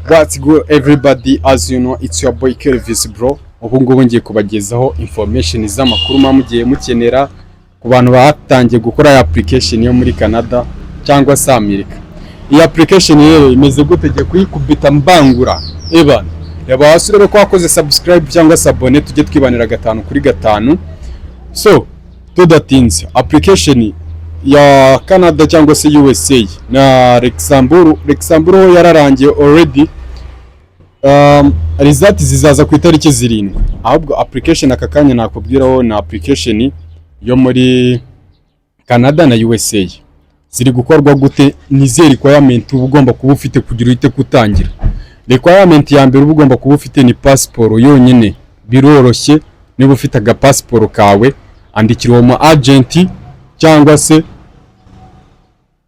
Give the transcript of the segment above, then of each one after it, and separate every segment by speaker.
Speaker 1: What's good everybody, as you know it's your boy Kelvis bro. Ubu ngubu ngiye kubagezaho information z'amakuru mugiye mukenera ku bantu batangiye gukora application yo muri Canada cyangwa se Amerika. Iyi application rero imeze gute giye kuyikubita mbangura eban. Yaba wasure ko wakoze subscribe cyangwa se abone tujye twibanira 5 kuri 5. So tudatinze application ya Canada cyangwa se USA na Luxembourg ho yararangiye already. Result zizaza ku itariki 7. Ahubwo application akakanya nakubwiraho na application yo muri Canada na USA ziri gukorwa gute, nize requirement ugomba kuba ufite kugira uhite kutangira. Requirement ya mbere ugomba kuba ufite ni passport yonyine, biroroshye. Niba ufite aga passport kawe andikira mu agent cyangwa se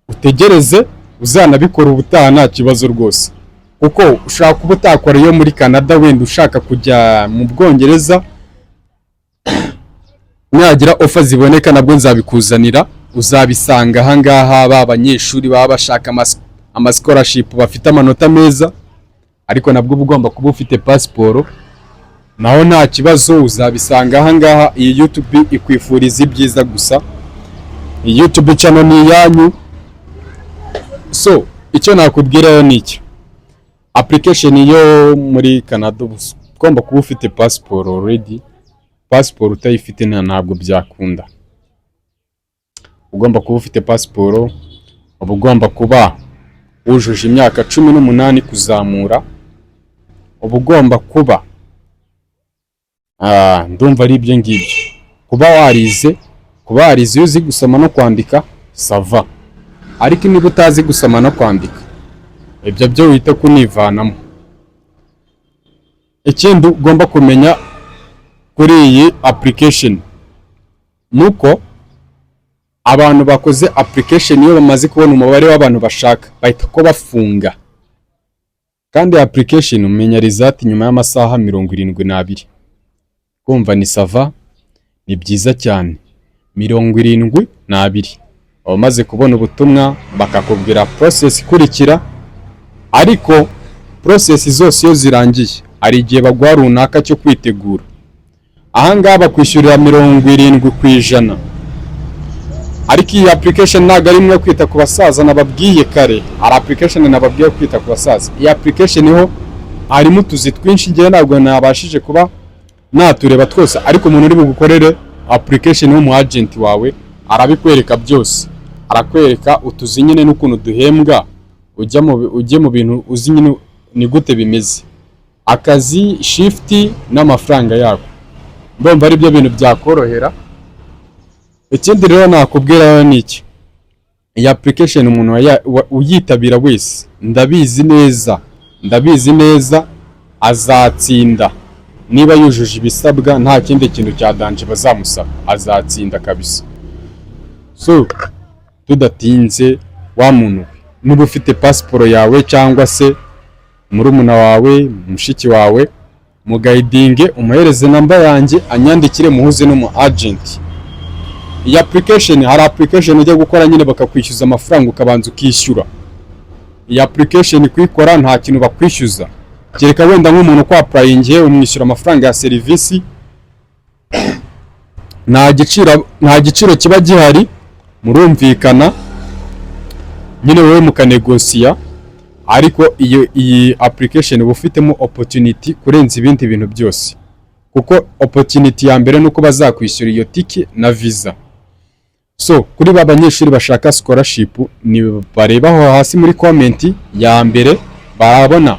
Speaker 1: utegereze uzanabikora ubutaha nta kibazo rwose, kuko ushaka kuba utakora iyo muri Canada wenda ushaka kujya mu Bwongereza nagira offer ziboneka nabwo nzabikuzanira. Uzabisanga ahangaha abanyeshuri baba bashaka ama scholarship bafite amanota meza, ariko nabwo ugomba kuba ufite passport naho nta kibazo uzabisanga ahangaha. Iyi YouTube ikwifuriza ibyiza gusa, iyi YouTube channel ni yanyu. So icyo nakubwira ni iki, application yo muri Canada ugomba kuba ufite passport already. Passport utayifite ntabwo byakunda. Ugomba kuba ufite passport, ugomba kuba wujuje imyaka 18 kuzamura, ugomba kuba ndumva ari ibyo ngibyo, kuba warize uzi gusoma no kwandika sava, ariko niba utazi gusoma no kwandika ibyo byo uhita kunivanamo. Ikindi ugomba kumenya kuri iyi application nuko abantu bakoze application iyo bamaze kubona umubare w'abantu bashaka bahita ko bafunga, kandi application umenya result nyuma y'amasaha 72. Kumva ni sava, ni byiza cyane. 72 abamaze kubona ubutumwa bakakubwira process ikurikira, ariko process zose iyo zirangiye ari igihe bagwa runaka cyo kwitegura. Ahangaha bakwishyurira 70%, ariko iyi application ntago ari mwe kwita ku basaza nababwiye kare. Ari application nababwiye kwita ku basaza. Iyi application ho harimo utuzi twinshi ngiye ntabwo nabashije kuba natureba twose, ariko umuntu uri bugukorere application yo mu agent wawe arabikwereka byose. Arakwereka utuzi nyine n'ukuntu duhembwa, ujye mu bintu uzi nyine ni gute bimeze, akazi, shift n'amafaranga yako. Ndumva ari byo bintu byakorohera. Ikindi rero nakubwira ni iki, iyi application umuntu uyitabira wese ndabizi neza azatsinda. Niba yujuje ibisabwa nta kindi kintu cya danje bazamusaba, azatsinda kabisa. So tudatinze wa muntu, niba ufite passport yawe cyangwa se murumuna wawe, mushiki wawe, mu guiding umuhereze number yanjye anyandikire muhuze no mu agent. Iyi application hari application ujya gukora nyine bakakwishyuza amafaranga ukabanza ukishyura. Iyi application kuyikora nta kintu bakwishyuza, kereka wenda nk'umuntu kwa applying umwishyura amafaranga ya service. Nta giciro kiba gihari, murumvikana nyine wowe mukanegosiya. Ariko iyi application uba ufitemo opportunity kurenza ibindi bintu byose, kuko opportunity ya mbere nuko bazakwishyura iyo tiki na visa. So kuri babanyeshuri bashaka scholarship ni barebaho hasi muri comment ya mbere barabona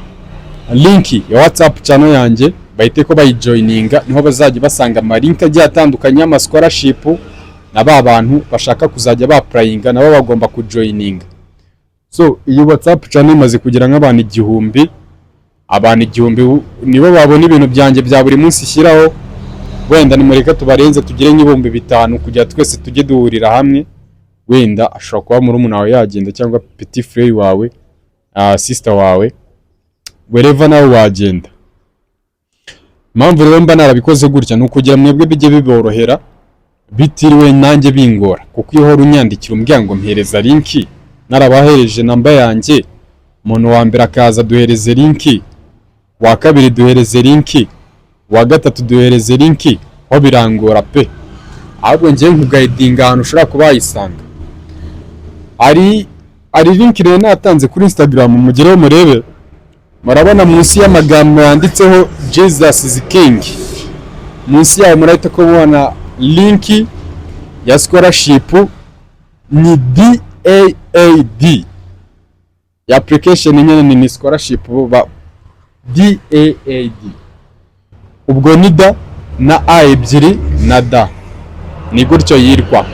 Speaker 1: link ya WhatsApp channel yanjye, bahite ko bayijoininga, niho bazajya basanga ama link agiye atandukanye y'ama scholarship, na bantu bashaka kuzajya ba applyinga nabo bagomba kujoininga. So iyi WhatsApp channel imaze kugira nk'abantu 1000, abantu 1000 nibo babona ibintu byanjye bya buri munsi shyiraho. Wenda nimureka tubarenze tugire nk'ibihumbi 5 kugira twese tujye duhurira hamwe. Wenda ashobora kuba muri umuntu wawe yagenda, cyangwa petit frère wawe, sister wawe, wherever nawe wagenda. Impamvu rero mba narabikoze gutya ni ukugira mwebwe bijye biborohera bitiriwe nanjye bingora, kuko iyo hora unyandikira umbwira ngo mpereza linki, narabahereje namba yanjye umuntu wa mbere akaza duhereze linki, wa kabiri duhereze linki, wa gatatu duhereze linki, ho birangora pe. Ahubwo ngiye nkugayidinga ahantu ushobora kuba wayisanga. Ari linki rero natanze kuri Instagram, mugereho murebe. Murabona munsi y'amagambo yanditseho Jesus is King, munsi yayo murahita ko mubona linki ya scholarship ni DAAD. Ya application nyene ni scholarship ba DAAD. Ubwo ni da na A ebyiri na da, ni gutyo yirwa.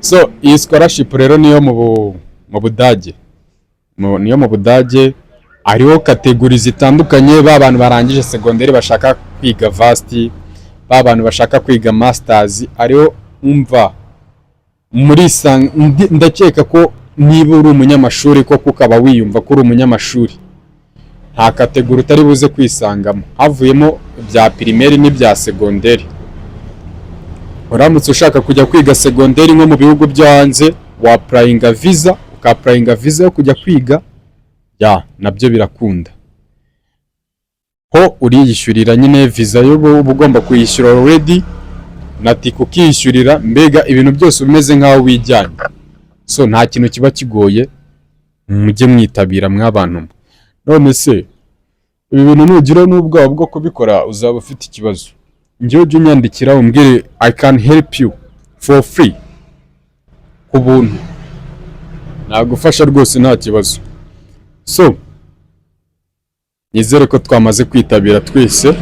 Speaker 1: So iyi scholarship rero niyo mu Budage, niyo mu Budage. Ariho kategori zitandukanye, ba bantu barangije segonderi bashaka kwiga varsity, ba bantu bashaka kwiga masters. Ariho umva muri ndakeka ko niba uri umunyamashuri ko ukaba wiyumva ko uri umunyamashuri, nta kategori utari buze kwisangamo. Havuyemo bya primaire n'ibya segonderi. Uramutse ushaka kujya kwiga segonderi nko mu bihugu byo hanze, wa applyinga visa, ukapplyinga visa yo kujya kwiga, ya nabyo birakunda. Ho uriyishyurira nyine visa yo ugomba kuyishyura already, natiko ukiyishyurira, mbega ibintu byose bimeze nkaho wijyanye. So nta kintu kiba kigoye, mujye mwitabira mw'abantu. None se ibi bintu nugira n'ubwoba bwo kubikora uzaba ufite ikibazo. Njyewe ujye unyandikira umbwire I can help you for free, ku buntu nagufasha rwose nta kibazo. So nizere ko twamaze kwitabira twese.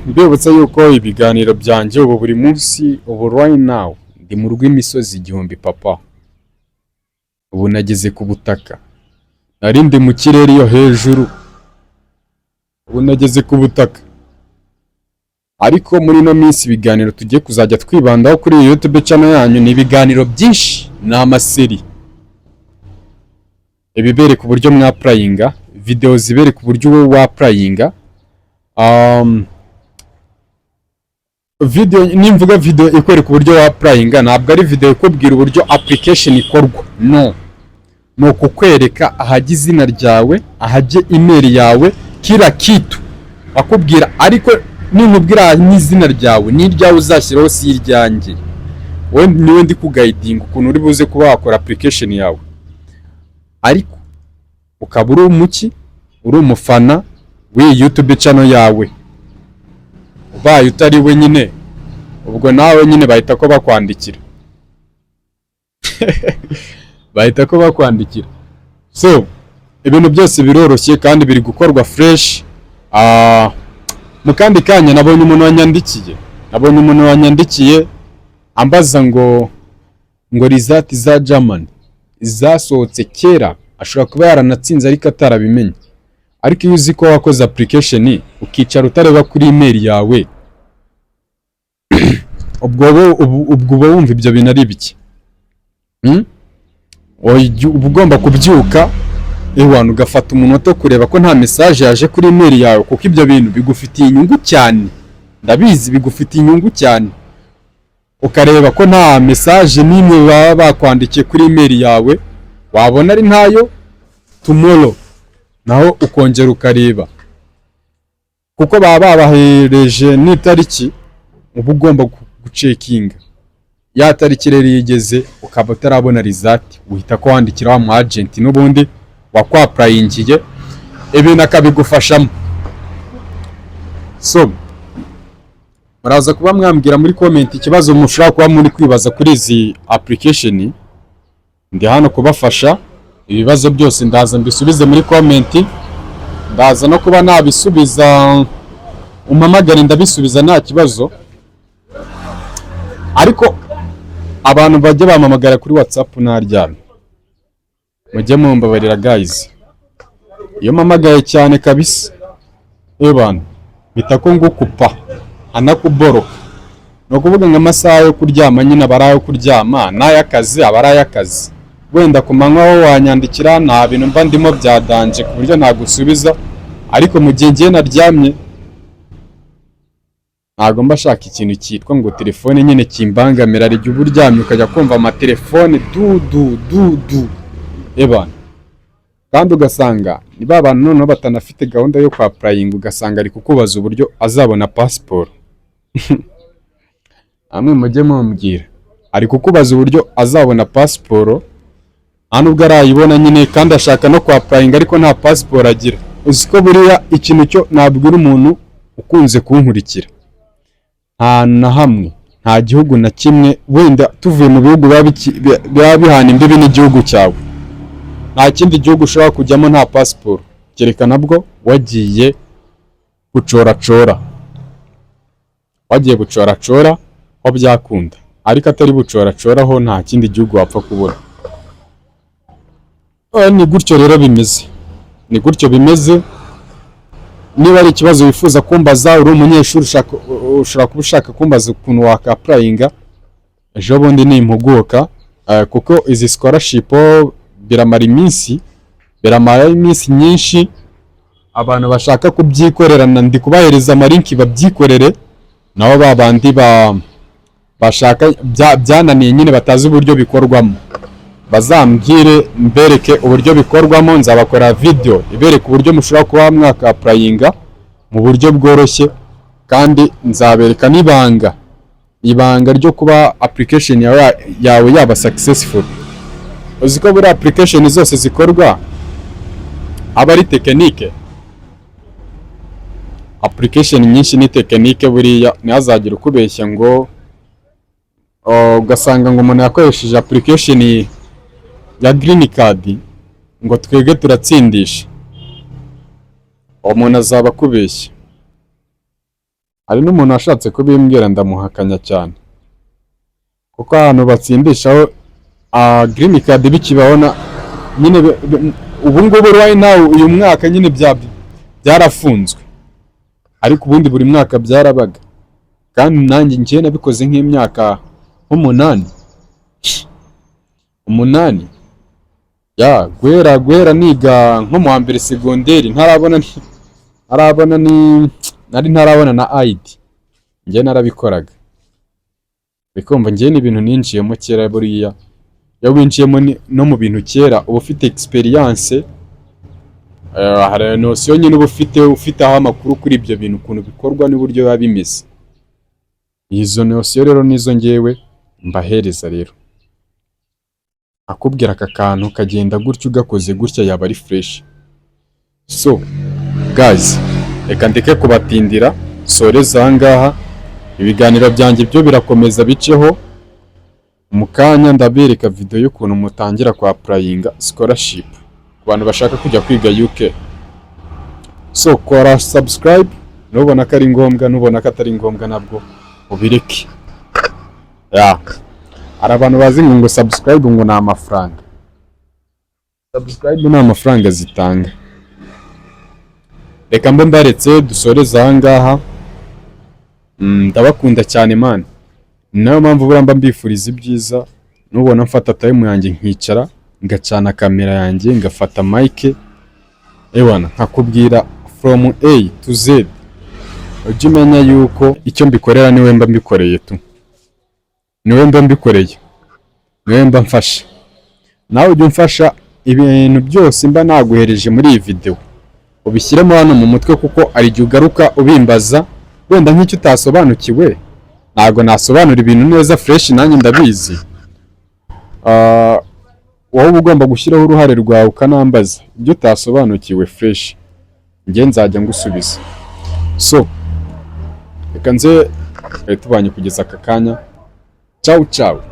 Speaker 1: Mbibutsa yuko ibiganiro byanjye ubu buri munsi, ubu right now ndi mu rw'imisozi igihumbi papa. Ubu nageze ku butaka, narindi mu kirere yo hejuru, ubu nageze ku butaka. Ariko muri no minsi ibiganiro tugiye kuzajya twibandaho kuri YouTube channel yanyu ni ibiganiro byinshi, ni amaseri. Ibibereka uburyo mwa applyinga, video zibereka uburyo wowe wa applyinga. Video nimvuga video ikwereka uburyo wa applyinga, ntabwo ari video ikubwira uburyo application ikorwa. No kukwereka ahaje izina ryawe, ahaje email yawe, kila kitu akubwira. Ariko ninkubwira n'izina ryawe n'iryawe uzashyiraho si iryanjye, wowe niwe ndi kugayidinga ukuntu uri buze kuba wakora application yawe. Ariko ukaba uri umuki, uri umufana w'iyi YouTube channel yawe, ubaye utari we nyine, ubwo nawe nyine bahita ko bakwandikira. Bahita ko bakwandikira. So ibintu byose biroroshye kandi biri gukorwa fresh. Mu kandi kanya nabonye umuntu wanyandikiye, ambaza ngo result za German zasohotse kera, ashobora kuba yaranatsinze ariko atarabimenye. Ariko iyo uzi ko wakoze application ukicara utareba kuri email yawe, ubwo wumva ibyo bintu ari biki? Uba ugomba kubyuka ewana ugafata umunota wo kureba ko nta message yaje kuri email yawe, kuko ibyo bintu bigufitiye inyungu cyane. Ndabizi bigufitiye inyungu cyane. Ukareba ko nta message n'imwe baba bakwandikiye kuri email yawe, wabona ari ntayo tomorrow naho ukongera ukareba, kuko baba babahereje n'itariki. Uba ugomba gucekinga ya tariki rero yigeze, ukaba utarabona result, uhita ko wandikira wa mu agent n'ubundi wakwaprayingiye, ibintu akabigufashamo. So muraza kuba mwambwira muri comment ikibazo mushaka kuba muri kwibaza kuri izi application. Ndi hano kubafasha, ibibazo byose ndaza mbisubize muri comment. Ndaza no kuba nabisubiza, umamagare ndabisubiza nta kibazo. Ariko abantu bajye bamamagara kuri WhatsApp naryamye, mujye mumbabarira guys. Iyo mamagaye cyane kabisa, ebana bitako ngukupa anakuboroka. No kuvuga ngo amasaha yo kuryama nyine abarayo kuryama, n'ayakazi abarayakazi. Wenda ku manywa wo wanyandikira, nta bintu mba ndimo byadanje ku buryo nagusubiza. Ariko mu gihe ngiye naryamye, ntabwo mba ashaka ikintu cyitwa ngo telefone nyine kimbangamira, hari igihe uba uryamye ukajya kumva amatelefone du ebana, kandi ugasanga ni ba bantu noneho batanafite gahunda yo kwa purayinga, ugasanga ari kukubaza uburyo azabona pasiporo. Amwe mujye mumbwira, ari kukubaza uburyo azabona pasiporo nta nubwo arayibona nyine, kandi ashaka no kwa purayinga ariko nta pasiporo agira. Uzi ko buriya ikintu cyo nabwira umuntu ukunze kunkurikira, nta na hamwe, nta gihugu na kimwe, wenda tuvuye mu bihugu biba bihana imbibi n'igihugu cyawe, nta kindi gihugu ushobora kujyamo nta pasiporo, kereka nabwo wagiye gucoracora, ho byakunda, ariko atari bucoracora ho nta kindi gihugu wapfa kubura. Ni gutyo rero bimeze, ni gutyo bimeze. Niba ari ikibazo wifuza kumbaza, uri umunyeshuri ushobora kuba ushaka kumbaza ukuntu wakapurayinga, ejo bundi nimpuguka, kuko izi scholarship biramara iminsi nyinshi. Abantu bashaka kubyikorera ndi kubahereza amalinki babyikorere, nabo babandi bashaka byananiye nyine batazi uburyo bikorwamo, bazambwire mbereke uburyo bikorwamo, nzabakora video ibereka uburyo mushobora kuba mwakapurayinga mu buryo bworoshye, kandi nzabereka ibanga ryo kuba application yawe yaba successful. Uzi ko buri application zose zikorwa aba ari tekinike, application nyinshi ni tekinike. Buriya ntihazagira ukubeshya ngo ugasanga ngo umuntu yakoresheje application ya green card ngo twege turatsindisha, umuntu azaba akubeshya. Hari n'umuntu washatse kubimbwira ndamuhakanya cyane, kuko ahantu batsindishaho green card bikibabona nyine ubu ngubu right now uyu mwaka nyine byarafunzwe, ariko ubundi buri mwaka byarabaga, kandi nanjye njye nabikoze nk'imyaka umunani ya guhera niga nko mu wa mbere segonderi, ntarabona na ID, njye narabikoraga. Bikumva njye ni ibintu ninjiyemo kera. Buriya iyo winjiyemo no mu bintu kera uba ufite experience, hari notion nyine uba ufiteho amakuru kuri ibyo bintu, ukuntu bikorwa n'uburyo biba bimeze. Izo notion rero nizo ngewe mbahereza. Rero akubwira aka kantu kagenda gutyo ugakoze gutya yaba ari fresh. So guys, reka ndeke kubatindira, soreza aha ngaha. Ibiganiro byanjye byo birakomeza biceho, mu kanya ndabereka video y'ukuntu mutangira kwa applyinga scholarship ku bantu bashaka kujya kwiga UK. So kora subscribe, nubona ko ari ngombwa, nubona ko atari ngombwa nabwo ubireke. Hari abantu bazi ngo subscribe ngo ni amafaranga. Subscribe ni amafaranga zitanga. Reka mbe mbaretse dusoreza aha ngaha. Ndabakunda cyane man, nayo mpamvu buramba mbifuriza ibyiza. Nubona mfata time yanjye nkicara ngacana kamera yanjye ngafata mic, ewana nkakubwira from A to Z, ujye umenya yuko icyo mbikorera niwe mba mbikoreye tu, niwe mba mbikoreye, niwe mba mfasha. Nawe ujye umfasha ibintu byose mba naguhereje muri iyi video ubishyiremo hano mu mutwe, kuko ari igihe ugaruka ubimbaza wenda nk'icyo utasobanukiwe. Ntabwo nasobanura ibintu neza fresh, nanjye ndabizi. Wowe uba ugomba gushyiraho uruhare rwawe ukanambaza ibyo utasobanukiwe fresh, njye nzajya ngusubiza. So reka nze tubanye kugeza aka kanya. Ciao ciao.